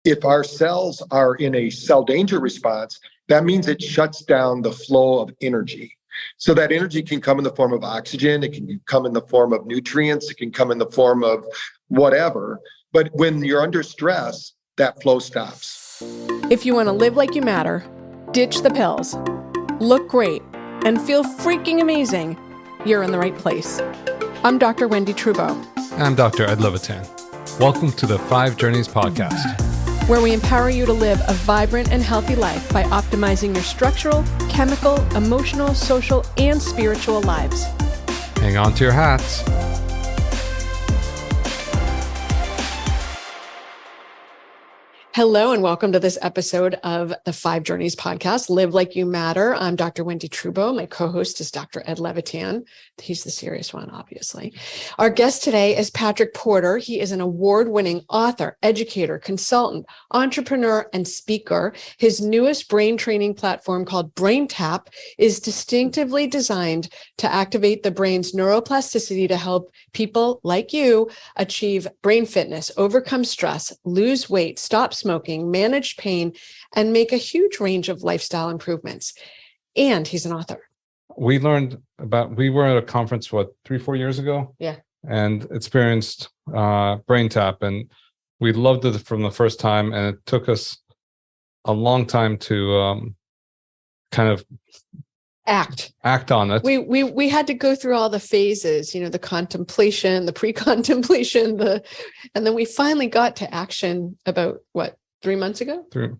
if our cells are in a cell danger response, that means it shuts down the flow of energy. So that energy can come in the form of oxygen, it can come in the form of nutrients, it can come in the form of whatever. But when you're under stress, that flow stops. If you want to live like you matter, ditch the pills, look great, and feel freaking amazing, you're in the right place. I'm Dr. Wendy Trubo. I'm Dr. Ed Levitan. Welcome to the 5 Journeys podcast, where we empower you to live a vibrant and healthy life by optimizing your structural, chemical, emotional, social, and spiritual lives. Hang on to your hats. Hello and welcome to this episode of the 5 Journeys podcast, Live Like You Matter. I'm Dr. Wendy Trubo. My co-host is Dr. Ed Levitan. He's the serious one, obviously. Our guest today is Patrick Porter. He is an award-winning author, educator, consultant, entrepreneur, and speaker. His newest brain training platform called BrainTap is distinctively designed to activate the brain's neuroplasticity to help people like you achieve brain fitness, overcome stress, lose weight, stop smoking, manage pain, and make a huge range of lifestyle improvements. And he's an author. We were at a conference, 3-4 years ago? Yeah. And experienced BrainTap, and we loved it from the first time. And it took us a long time to kind of act on it. We had to go through all the phases, the contemplation, the pre-contemplation, and then we finally got to action about 3 months ago? 2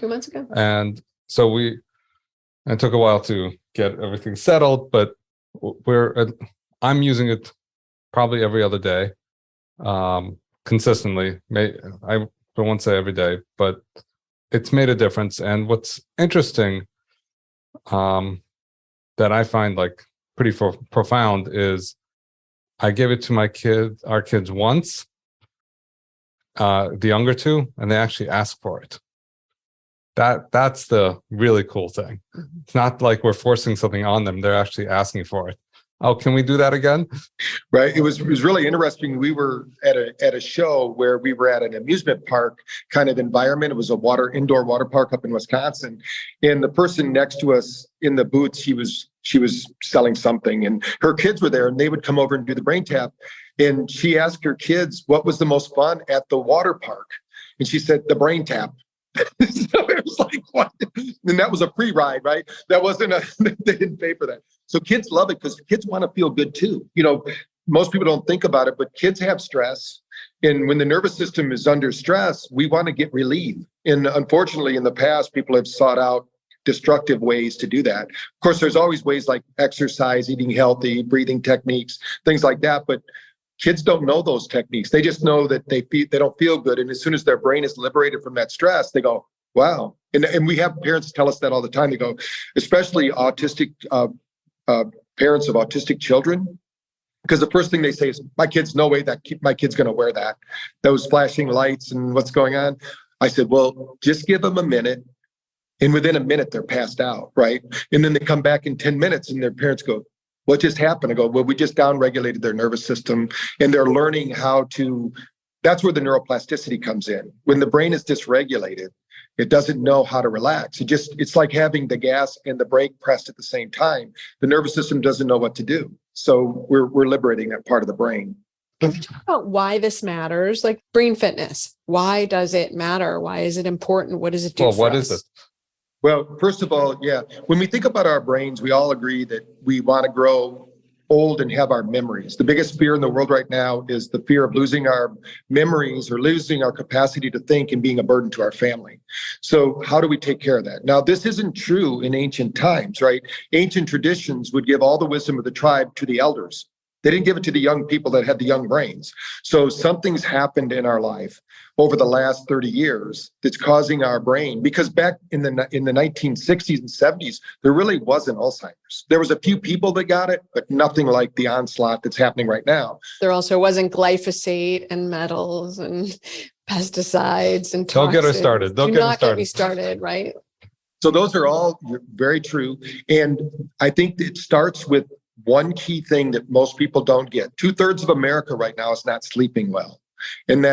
months ago. And so it took a while to get everything settled, but I'm using it probably every other day, consistently. I don't want to say every day, but it's made a difference. And what's interesting, that I find pretty profound is I gave it to our kids once, the younger two, and they actually asked for it. That's the really cool thing. Mm-hmm. It's not like we're forcing something on them. They're actually asking for it. Oh, can we do that again? Right. It was really interesting. We were at a show where we were at an amusement park kind of environment. It was indoor water park up in Wisconsin. And the person next to us in the booth, she was selling something, and her kids were there, and they would come over and do the BrainTap. And she asked her kids, what was the most fun at the water park? And she said, the BrainTap. So it was like, what? And that was a free ride, right? That wasn't they didn't pay for that. So kids love it because kids want to feel good too. Most people don't think about it, but kids have stress. And when the nervous system is under stress, we want to get relief. And unfortunately, in the past, people have sought out destructive ways to do that. Of course, there's always ways like exercise, eating healthy, breathing techniques, things like that. But kids don't know those techniques. They just know that they don't feel good. And as soon as their brain is liberated from that stress, they go, wow. And we have parents tell us that all the time. They go, especially autistic parents of autistic children, because the first thing they say is, my kids, no way that my kid's going to wear that. Those flashing lights and what's going on. I said, well, just give them a minute. And within a minute, they're passed out, right? And then they come back in 10 minutes and their parents go, what just happened? I go, well, we just downregulated their nervous system, and they're learning how to, that's where the neuroplasticity comes in. When the brain is dysregulated, it doesn't know how to relax. It's like having the gas and the brake pressed at the same time. The nervous system doesn't know what to do. So we're liberating that part of the brain. Can we talk about why this matters? Like brain fitness. Why does it matter? Why is it important? What does it do for us? Well, what is it? Well, first of all, when we think about our brains, we all agree that we want to grow old and have our memories. The biggest fear in the world right now is the fear of losing our memories or losing our capacity to think and being a burden to our family. So how do we take care of that? Now, this isn't true in ancient times, right? Ancient traditions would give all the wisdom of the tribe to the elders. They didn't give it to the young people that had the young brains. So something's happened in our life over the last 30 years that's causing our brain, because back in the 1960s and 70s, there really wasn't Alzheimer's. There was a few people that got it, but nothing like the onslaught that's happening right now. There also wasn't glyphosate and metals and pesticides and toxins. Don't get us started. Do not get me started, right? So those are all very true. And I think it starts with one key thing that most people don't get. 2/3 of America right now is not sleeping well. And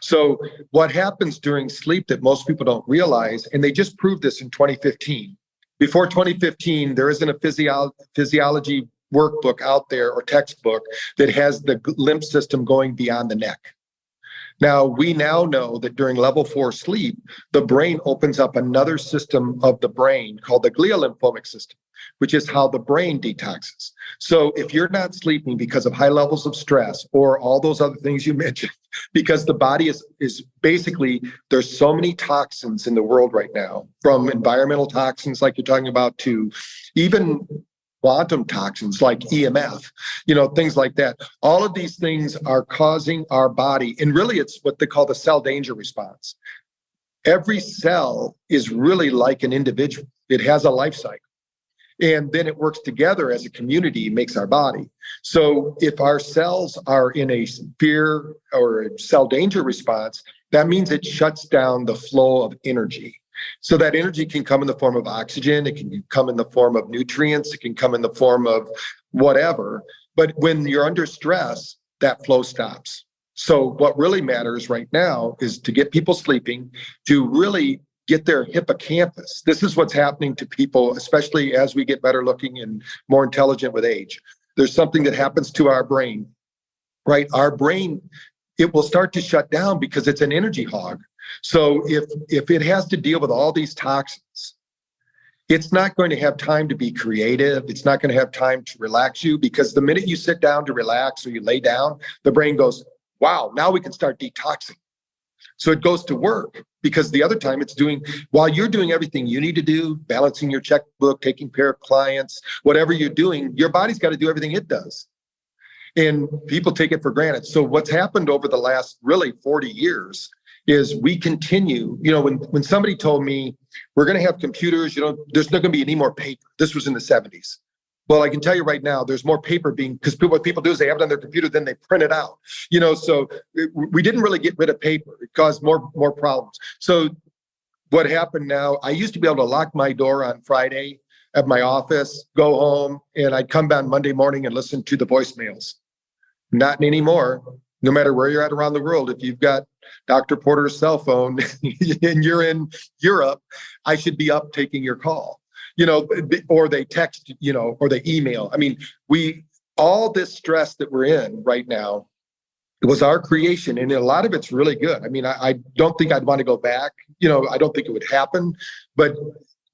so what happens during sleep that most people don't realize, and they just proved this in 2015. Before 2015, there isn't a physiology workbook out there or textbook that has the lymph system going beyond the neck. Now, we now know that during level 4 sleep, the brain opens up another system of the brain called the gliolymphomic system, which is how the brain detoxes. So if you're not sleeping because of high levels of stress or all those other things you mentioned, because the body is basically, there's so many toxins in the world right now, from environmental toxins like you're talking about to even quantum toxins like EMF, things like that. All of these things are causing our body, and really it's what they call the cell danger response. Every cell is really like an individual. It has a life cycle. And then it works together as a community, makes our body. So if our cells are in a fear or a cell danger response, that means it shuts down the flow of energy. So that energy can come in the form of oxygen, it can come in the form of nutrients, it can come in the form of whatever. But when you're under stress, that flow stops. So what really matters right now is to get people sleeping, to really get their hippocampus. This is what's happening to people, especially as we get better looking and more intelligent with age. There's something that happens to our brain, right? Our brain, it will start to shut down because it's an energy hog. So if it has to deal with all these toxins, it's not going to have time to be creative. It's not going to have time to relax you, because the minute you sit down to relax or you lay down, the brain goes, wow, now we can start detoxing. So it goes to work, because the other time it's doing, while you're doing everything you need to do, balancing your checkbook, taking care of clients, whatever you're doing, your body's got to do everything it does. And people take it for granted. So what's happened over the last really 40 years is we continue, when somebody told me we're going to have computers, there's not going to be any more paper. This was in the 70s. Well, I can tell you right now, there's more paper because what people do is they have it on their computer, then they print it out. So we didn't really get rid of paper. It caused more problems. So what happened now, I used to be able to lock my door on Friday at my office, go home, and I'd come down Monday morning and listen to the voicemails. Not anymore. No matter where you're at around the world, if you've got Dr. Porter's cell phone and you're in Europe, I should be up taking your call, or they text, or they email. I mean, all this stress that we're in right now, it was our creation, and a lot of it's really good. I mean, I don't think I'd want to go back. I don't think it would happen, but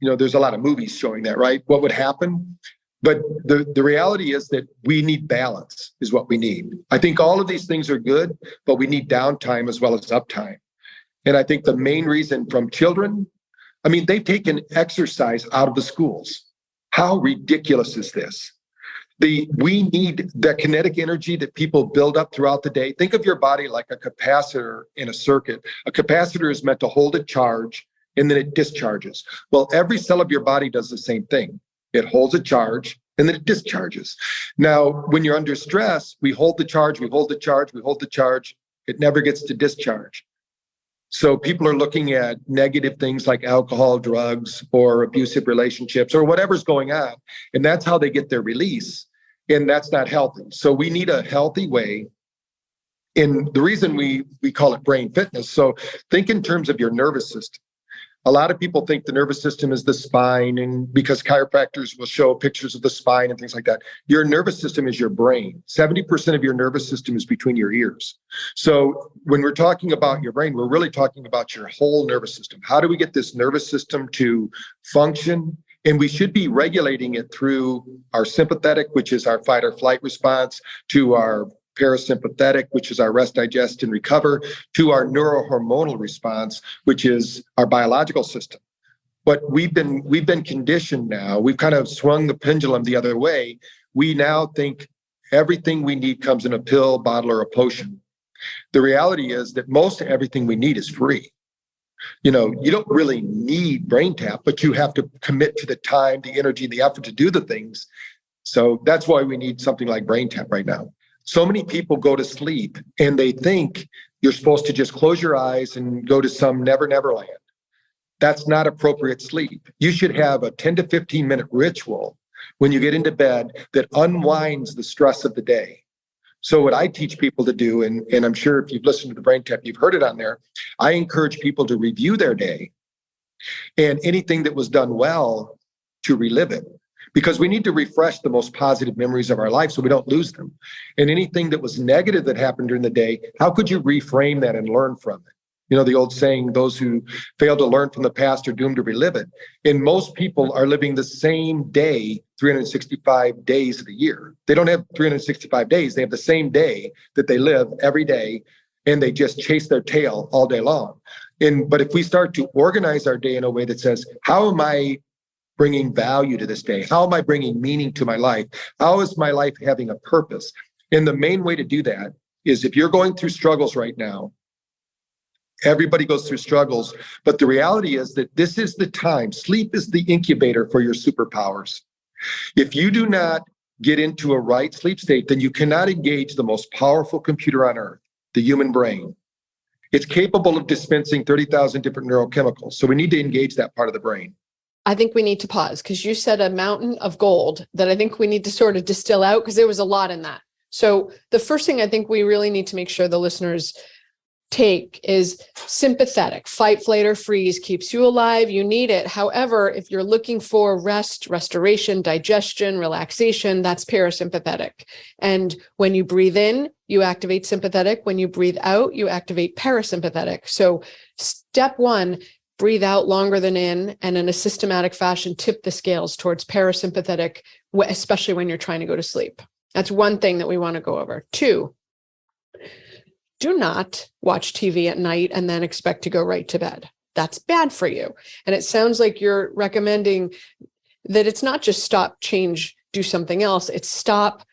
there's a lot of movies showing that, right? What would happen? But the reality is that we need balance is what we need. I think all of these things are good, but we need downtime as well as uptime. And I think the main reason from children, I mean, they've exercise out of the schools. How ridiculous is this? We need that kinetic energy that people build up throughout the day. Think of your body like a capacitor in a circuit. A capacitor is meant to hold a charge and then it discharges. Well, every cell of your body does the same thing. It holds a charge and then it discharges. Now, when you're under stress, we hold the charge, we hold the charge, we hold the charge. It never gets to discharge. So people are looking at negative things like alcohol, drugs, or abusive relationships, or whatever's going on. And that's how they get their release. And that's not healthy. So we need a healthy way. And the reason we call it brain fitness. So think in terms of your nervous system. A lot of people think the nervous system is the spine, and because chiropractors will show pictures of the spine and things like that. Your nervous system is your brain. 70% of your nervous system is between your ears. So when we're talking about your brain, we're really talking about your whole nervous system. How do we get this nervous system to function? And we should be regulating it through our sympathetic, which is our fight or flight response, to our parasympathetic, which is our rest, digest, and recover, to our neurohormonal response, which is our biological system. But we've been conditioned now. We've kind of swung the pendulum the other way. We now think everything we need comes in a pill, bottle, or a potion. The reality is that most everything we need is free. You don't really need brain tap, but you have to commit to the time, the energy, the effort to do the things. So that's why we need something like brain tap right now. So many people go to sleep and they think you're supposed to just close your eyes and go to some never land. That's not appropriate sleep. You should have a 10 to 15 minute ritual when you get into bed that unwinds the stress of the day. So what I teach people to do, and I'm sure if you've listened to the Brain Tap, you've heard it on there. I encourage people to review their day and anything that was done well to relive it, because we need to refresh the most positive memories of our life so we don't lose them. And anything that was negative that happened during the day, how could you reframe that and learn from it? You know, the old saying, those who fail to learn from the past are doomed to relive it. And most people are living the same day 365 days of the year. They don't have 365 days. They have the same day that they live every day, and they just chase their tail all day long. But if we start to organize our day in a way that says, how am I bringing value to this day? How am I bringing meaning to my life? How is my life having a purpose? And the main way to do that is, if you're going through struggles right now, everybody goes through struggles, but the reality is that this is the time. Sleep is the incubator for your superpowers. If you do not get into a right sleep state, then you cannot engage the most powerful computer on earth, the human brain. It's capable of dispensing 30,000 different neurochemicals. So we need to engage that part of the brain. I think we need to pause because you said a mountain of gold that I think we need to sort of distill out, because there was a lot in that. So the first thing I think we really need to make sure the listeners take is sympathetic. Fight, flight, or freeze keeps you alive. You need it. However, if you're looking for rest, restoration, digestion, relaxation, that's parasympathetic. And when you breathe in, you activate sympathetic. When you breathe out, you activate parasympathetic. So step one, breathe out longer than in, and in a systematic fashion, tip the scales towards parasympathetic, especially when you're trying to go to sleep. That's one thing that we want to go over. Two, do not watch TV at night and then expect to go right to bed. That's bad for you. And it sounds like you're recommending that it's not just stop, change, do something else. It's stop,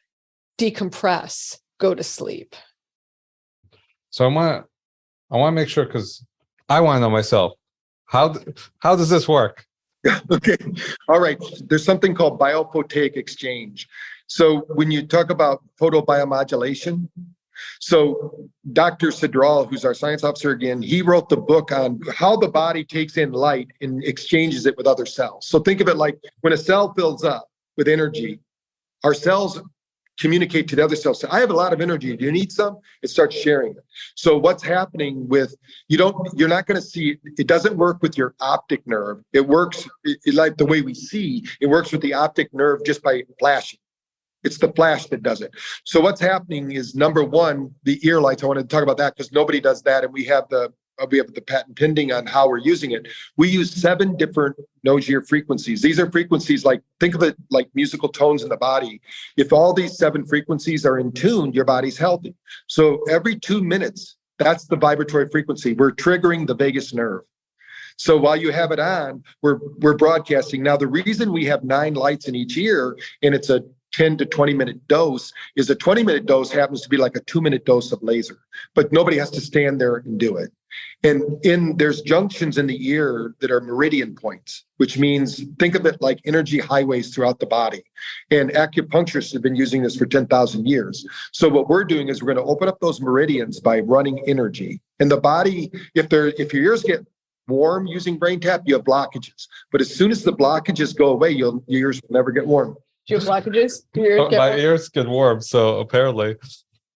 decompress, go to sleep. So I want to make sure, because I want to know myself, how does this work? Okay. All right. There's something called biophotic exchange. So when you talk about photobiomodulation, so Dr. Sidral, who's our science officer again, he wrote the book on how the body takes in light and exchanges it with other cells. So think of it like when a cell fills up with energy, our cells communicate to the other cells. So I have a lot of energy. Do you need some? It starts sharing it. So what's happening with, you're not going to see, it doesn't work with your optic nerve. It works like the way we see, it works with the optic nerve just by flashing. It's the flash that does it. So what's happening is, number one, the ear lights. I want to talk about that because nobody does that. And we have the patent pending on how we're using it. We use 7 different nose ear frequencies. These are frequencies like, think of it like musical tones in the body. If all these 7 frequencies are in tune, your body's healthy. So every 2 minutes, that's the vibratory frequency. We're triggering the vagus nerve. So while you have it on, we're broadcasting. Now, the reason we have 9 lights in each ear, and it's a 10 to 20 minute dose, is a 20-minute dose happens to be like a 2-minute dose of laser, but nobody has to stand there and do it. And there's junctions in the ear that are meridian points, which means think of it like energy highways throughout the body. And acupuncturists have been using this for 10,000 years. So what we're doing is we're going to open up those meridians by running energy. And the body, if your ears get warm using Brain Tap, you have blockages. But as soon as the blockages go away, your ears will never get warm. Do you have blockages? My ears get warm, so apparently.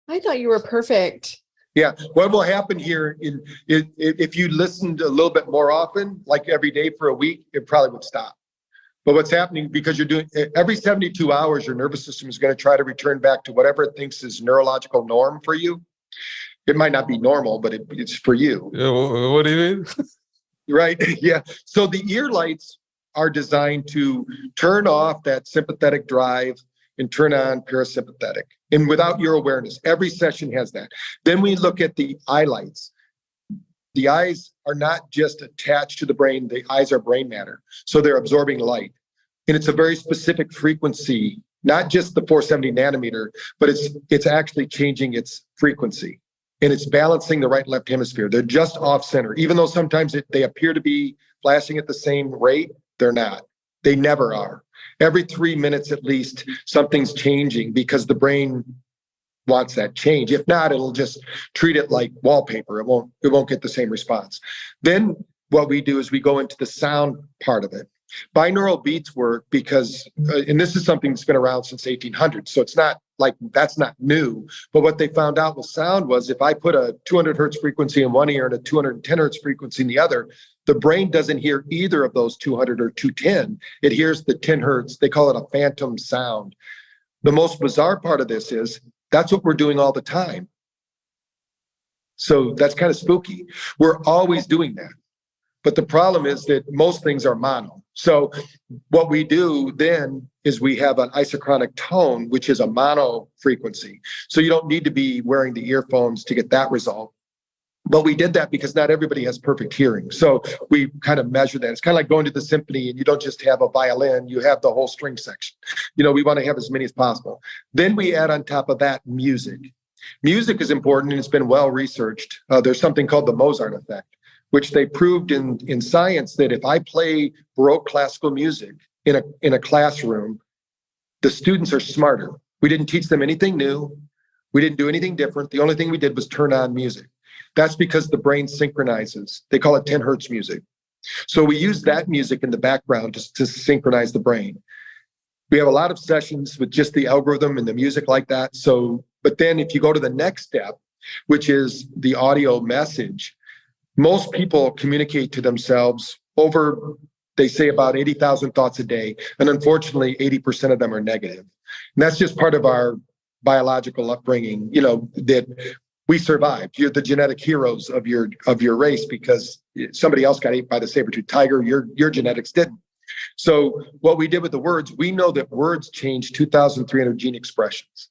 I thought you were perfect. Yeah. What will happen here, if you listened a little bit more often, like every day for a week, it probably would stop. But what's happening, because you're doing every 72 hours, your nervous system is going to try to return back to whatever it thinks is neurological norm for you. It might not be normal, but it's for you. What do you mean? Right. Yeah. So the ear lights are designed to turn off that sympathetic drive and turn on parasympathetic. And without your awareness, every session has that. Then we look at the eye lights. The eyes are not just attached to the brain. The eyes are brain matter. So they're absorbing light. And it's a very specific frequency, not just the 470 nanometer, but it's actually changing its frequency. And it's balancing the right and left hemisphere. They're just off center. Even though sometimes they appear to be flashing at the same rate, they're not. They never are. Every 3 minutes at least, something's changing because the brain wants that change. If not, it'll just treat it like wallpaper. It won't get the same response. Then what we do is we go into the sound part of it. Binaural beats work because, and this is something that's been around since 1800, so it's not like that's not new. But what they found out with sound was if I put a 200 hertz frequency in one ear and a 210 hertz frequency in the other, the brain doesn't hear either of those 200 or 210. It hears the 10 hertz. They call it a phantom sound. The most bizarre part of this is that's what we're doing all the time. So that's kind of spooky. We're always doing that. But the problem is that most things are mono. So what we do then is we have an isochronic tone, which is a mono frequency. So you don't need to be wearing the earphones to get that result. But we did that because not everybody has perfect hearing. So we kind of measure that. It's kind of like going to the symphony and you don't just have a violin, you have the whole string section. We want to have as many as possible. Then we add on top of that music. Music is important and it's been well researched. There's something called the Mozart effect, which they proved in science that if I play Baroque classical music in a classroom, the students are smarter. We didn't teach them anything new. We didn't do anything different. The only thing we did was turn on music. That's because the brain synchronizes. They call it 10 hertz music. So we use that music in the background to synchronize the brain. We have a lot of sessions with just the algorithm and the music like that. But then if you go to the next step, which is the audio message, most people communicate to themselves over, they say about 80,000 thoughts a day. And unfortunately, 80% of them are negative. And that's just part of our biological upbringing, that we survived. You're the genetic heroes of your race because somebody else got ate by the saber-toothed tiger. Your genetics didn't. So what we did with the words, we know that words change 2,300 gene expressions.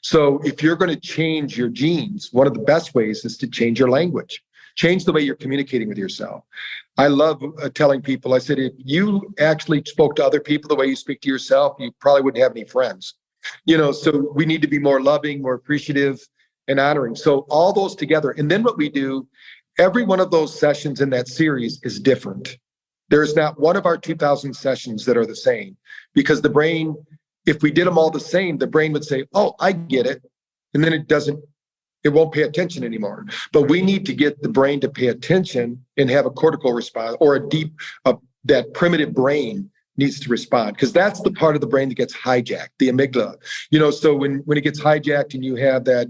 So if you're going to change your genes, one of the best ways is to change your language. Change the way you're communicating with yourself. I love telling people, I said, if you actually spoke to other people the way you speak to yourself, you probably wouldn't have any friends. So we need to be more loving, more appreciative, and honoring. So all those together. And then what we do, every one of those sessions in that series is different. There's not one of our 2,000 sessions that are the same because the brain, if we did them all the same, the brain would say, oh, I get it. And then it won't pay attention anymore. But we need to get the brain to pay attention and have a cortical response or that primitive brain needs to respond because that's the part of the brain that gets hijacked, the amygdala. So when it gets hijacked and you have that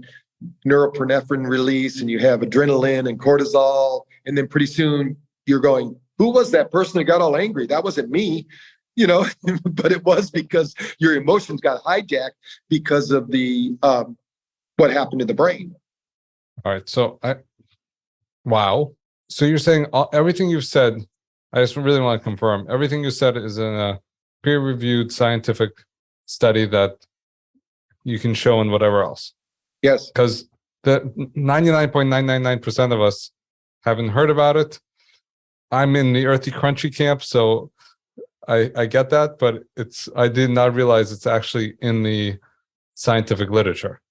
norepinephrine release and you have adrenaline and cortisol, and then pretty soon you're going, who was that person that got all angry? That wasn't me. But it was because your emotions got hijacked because of the what happened to the brain. All right. So wow. So you're saying everything you've said, I just really want to confirm everything you said is in a peer-reviewed scientific study that you can show in whatever else. Yes. Because the 99.999% of us haven't heard about it. I'm in the earthy crunchy camp, so I get that, but I did not realize it's actually in the scientific literature.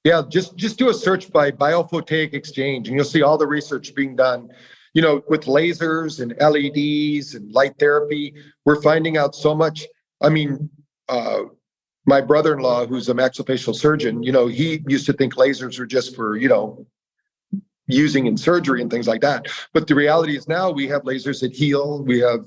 Yeah, just do a search by biophotic exchange, and you'll see all the research being done. With lasers and LEDs and light therapy, we're finding out so much. I mean, my brother-in-law, who's a maxillofacial surgeon, he used to think lasers were just for, using in surgery and things like that. But the reality is now we have lasers that heal. We have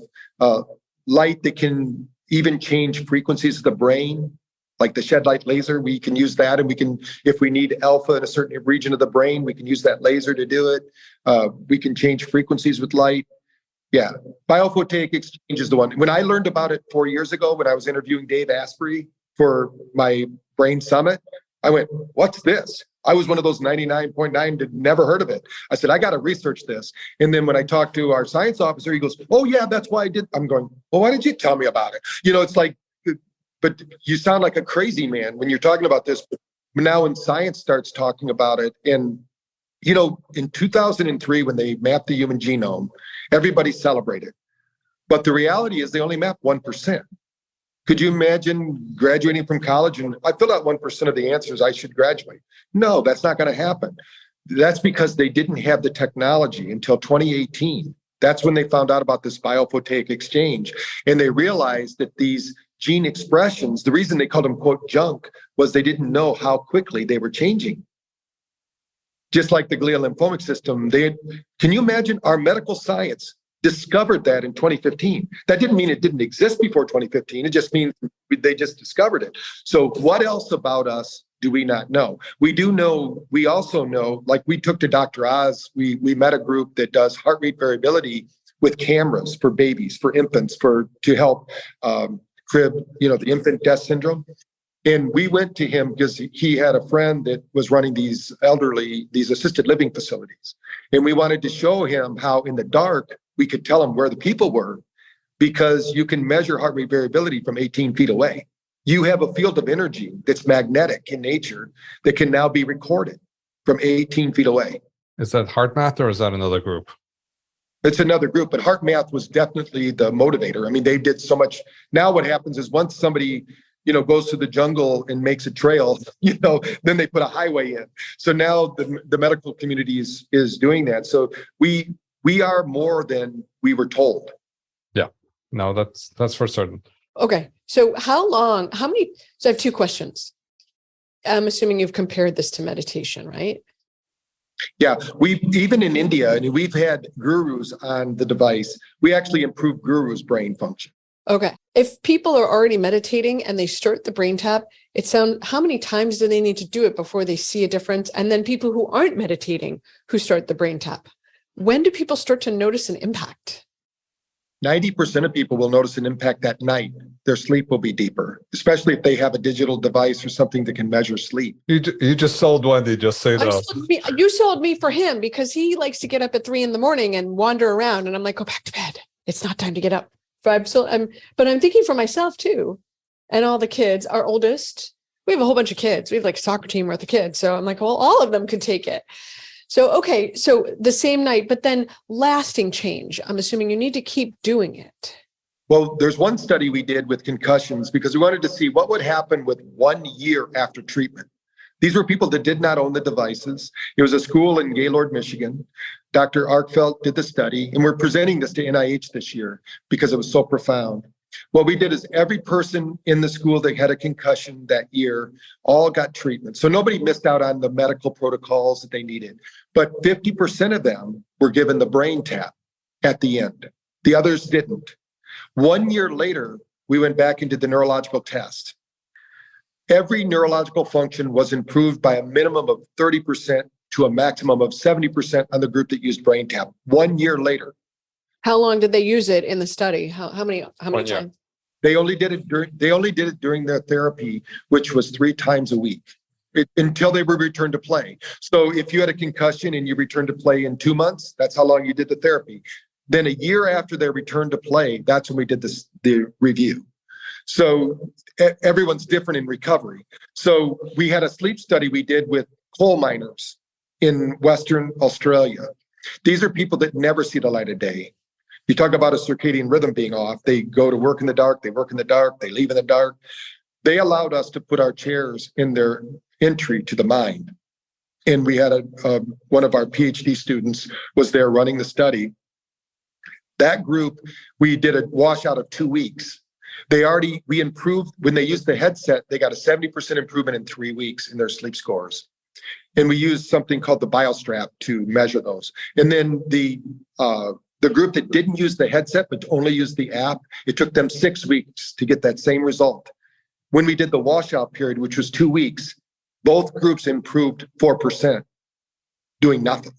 light that can even change frequencies of the brain, like the shed light laser. We can use that, and we can, if we need alpha in a certain region of the brain, we can use that laser to do it. We can change frequencies with light. Yeah, biophotic exchange is the one. When I learned about it 4 years ago, when I was interviewing Dave Asprey for my brain summit, I went, what's this? I was one of those 99.9 that never heard of it. I said, I got to research this. And then when I talked to our science officer, he goes, oh yeah, that's why I did. I'm going, well, why did you tell me about it? It's like, but you sound like a crazy man when you're talking about this. But now when science starts talking about it, and in 2003, when they mapped the human genome, everybody celebrated. But the reality is they only mapped 1%. Could you imagine graduating from college and I fill out 1% of the answers, I should graduate? No, that's not going to happen. That's because they didn't have the technology until 2018. That's when they found out about this biophotic exchange. And they realized that these gene expressions, the reason they called them, quote, junk, was they didn't know how quickly they were changing. Just like the glial lymphomic system, can you imagine our medical science discovered that in 2015. That didn't mean it didn't exist before 2015. It just means they just discovered it. So what else about us do we not know? We do know, we also know, like we took to Dr. Oz, we met a group that does heart rate variability with cameras for babies, for infants, to help crib, the infant death syndrome. And we went to him because he had a friend that was running these assisted living facilities. And we wanted to show him how in the dark, we could tell him where the people were, because you can measure heart rate variability from 18 feet away. You have a field of energy that's magnetic in nature that can now be recorded from 18 feet away. Is that HeartMath or is that another group? It's another group, but HeartMath was definitely the motivator. I mean, they did so much. Now what happens is once somebody goes to the jungle and makes a trail, then they put a highway in. So now the medical community is doing that. So we are more than we were told. Yeah, no, that's for certain. Okay. So so I have two questions. I'm assuming you've compared this to meditation, right? Yeah, even in India, and we've had gurus on the device, we actually improved gurus' brain function. Okay. If people are already meditating and they start the brain tap, how many times do they need to do it before they see a difference? And then people who aren't meditating who start the brain tap, when do people start to notice an impact? 90% of people will notice an impact that night. Their sleep will be deeper, especially if they have a digital device or something that can measure sleep. You just sold Wendy, just say that. You sold me for him because he likes to get up at 3 a.m. and wander around. And I'm like, go back to bed. It's not time to get up. But I'm thinking for myself too. And all the kids, our oldest, we have a whole bunch of kids. We have like a soccer team worth of kids. So I'm like, well, all of them could take it. So, okay. So the same night, but then lasting change. I'm assuming you need to keep doing it. Well, there's one study we did with concussions because we wanted to see what would happen with 1 year after treatment. These were people that did not own the devices. It was a school in Gaylord, Michigan. Dr. Arkfeld did the study, and we're presenting this to NIH this year because it was so profound. What we did is every person in the school that had a concussion that year all got treatment. So nobody missed out on the medical protocols that they needed. But 50% of them were given the brain tap at the end. The others didn't. 1 year later, we went back into the neurological test. Every neurological function was improved by a minimum of 30% to a maximum of 70% on the group that used brain tap 1 year later. How long did they use it in the study? How many times? They only did it during their therapy, which was 3 times a week until they were returned to play. So if you had a concussion and you returned to play in 2 months, that's how long you did the therapy. Then a year after their return to play, that's when we did the review. So everyone's different in recovery. So we had a sleep study we did with coal miners in Western Australia. These are people that never see the light of day. You talk about a circadian rhythm being off. They go to work in the dark, they work in the dark, they leave in the dark. They allowed us to put our chairs in their entry to the mind. And we had one of our PhD students was there running the study. That group, we did a washout of 2 weeks. We improved, when they used the headset, they got a 70% improvement in 3 weeks in their sleep scores. And we used something called the BioStrap to measure those. And then the group that didn't use the headset, but only used the app, it took them 6 weeks to get that same result. When we did the washout period, which was 2 weeks, both groups improved 4%, doing nothing.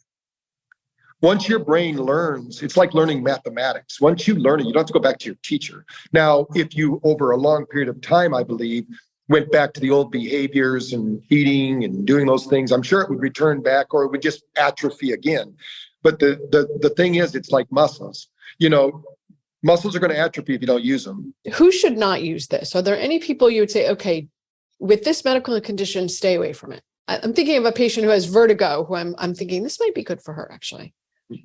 Once your brain learns, it's like learning mathematics. Once you learn it, you don't have to go back to your teacher. Now, if you, over a long period of time, I believe, went back to the old behaviors and eating and doing those things, I'm sure it would return back or it would just atrophy again. But the thing is, it's like muscles. Muscles are going to atrophy if you don't use them. Who should not use this? Are there any people you would say, okay, with this medical condition, stay away from it? I'm thinking of a patient who has vertigo, who I'm thinking this might be good for her, actually.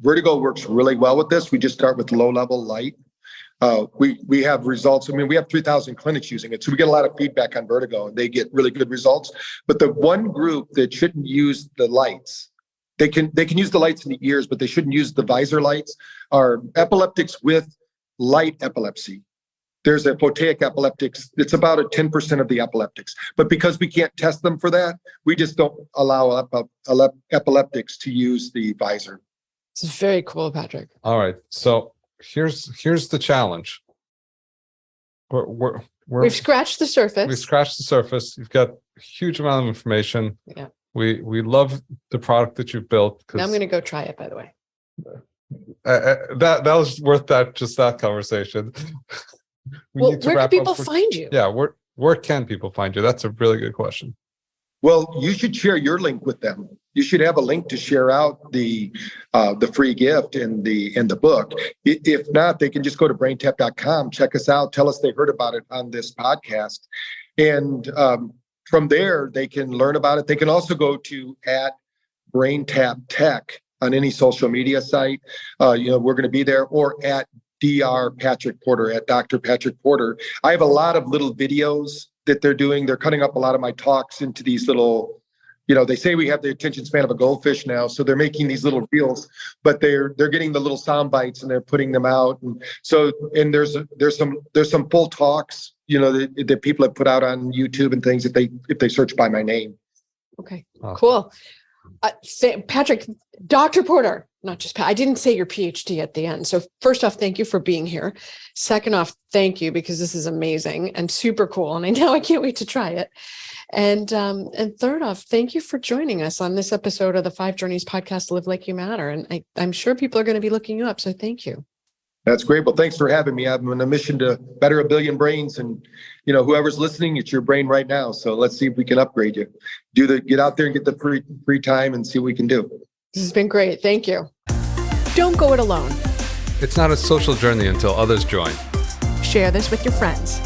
Vertigo works really well with this. We just start with low-level light. We have results. I mean, we have 3,000 clinics using it, so we get a lot of feedback on vertigo, and they get really good results. But the one group that shouldn't use the lights, they can use the lights in the ears, but they shouldn't use the visor lights, are epileptics with light epilepsy. There's a photaic epileptics. It's about 10% of the epileptics. But because we can't test them for that, we just don't allow epileptics to use the visor. It's very cool, Patrick. All right. So here's the challenge. We've scratched the surface. We scratched the surface. You've got a huge amount of information. Yeah. We love the product that you've built. Now I'm going to go try it, by the way. That was worth that conversation. Well, where can people find you? Yeah, where can people find you? That's a really good question. Well, you should share your link with them. You should have a link to share out the free gift and the book. If not, they can just go to braintap.com, check us out, tell us they heard about it on this podcast. And from there, they can learn about it. They can also go to @BrainTapTech on any social media site. We're going to be there, or at Dr. Patrick Porter, at Dr. Patrick Porter. I have a lot of little videos that they're doing. They're cutting up a lot of my talks into these little, they say we have the attention span of a goldfish now. So they're making these little reels, but they're getting the little sound bites and they're putting them out. And so, and there's some full talks, that people have put out on YouTube and things if they search by my name. Okay, Awesome. Cool. Patrick, Dr. Porter, not just I didn't say your PhD at the end. So first off, thank you for being here. Second off, thank you, because this is amazing and super cool. And I can't wait to try it. And third off, thank you for joining us on this episode of the 5 Journeys podcast, Live Like You Matter. And I'm sure people are going to be looking you up. So thank you. That's great. Well, thanks for having me. I'm on a mission to better 1 billion brains, and whoever's listening, it's your brain right now. So let's see if we can upgrade you. Get out there and get the free time and see what we can do. This has been great. Thank you. Don't go it alone. It's not a social journey until others join. Share this with your friends.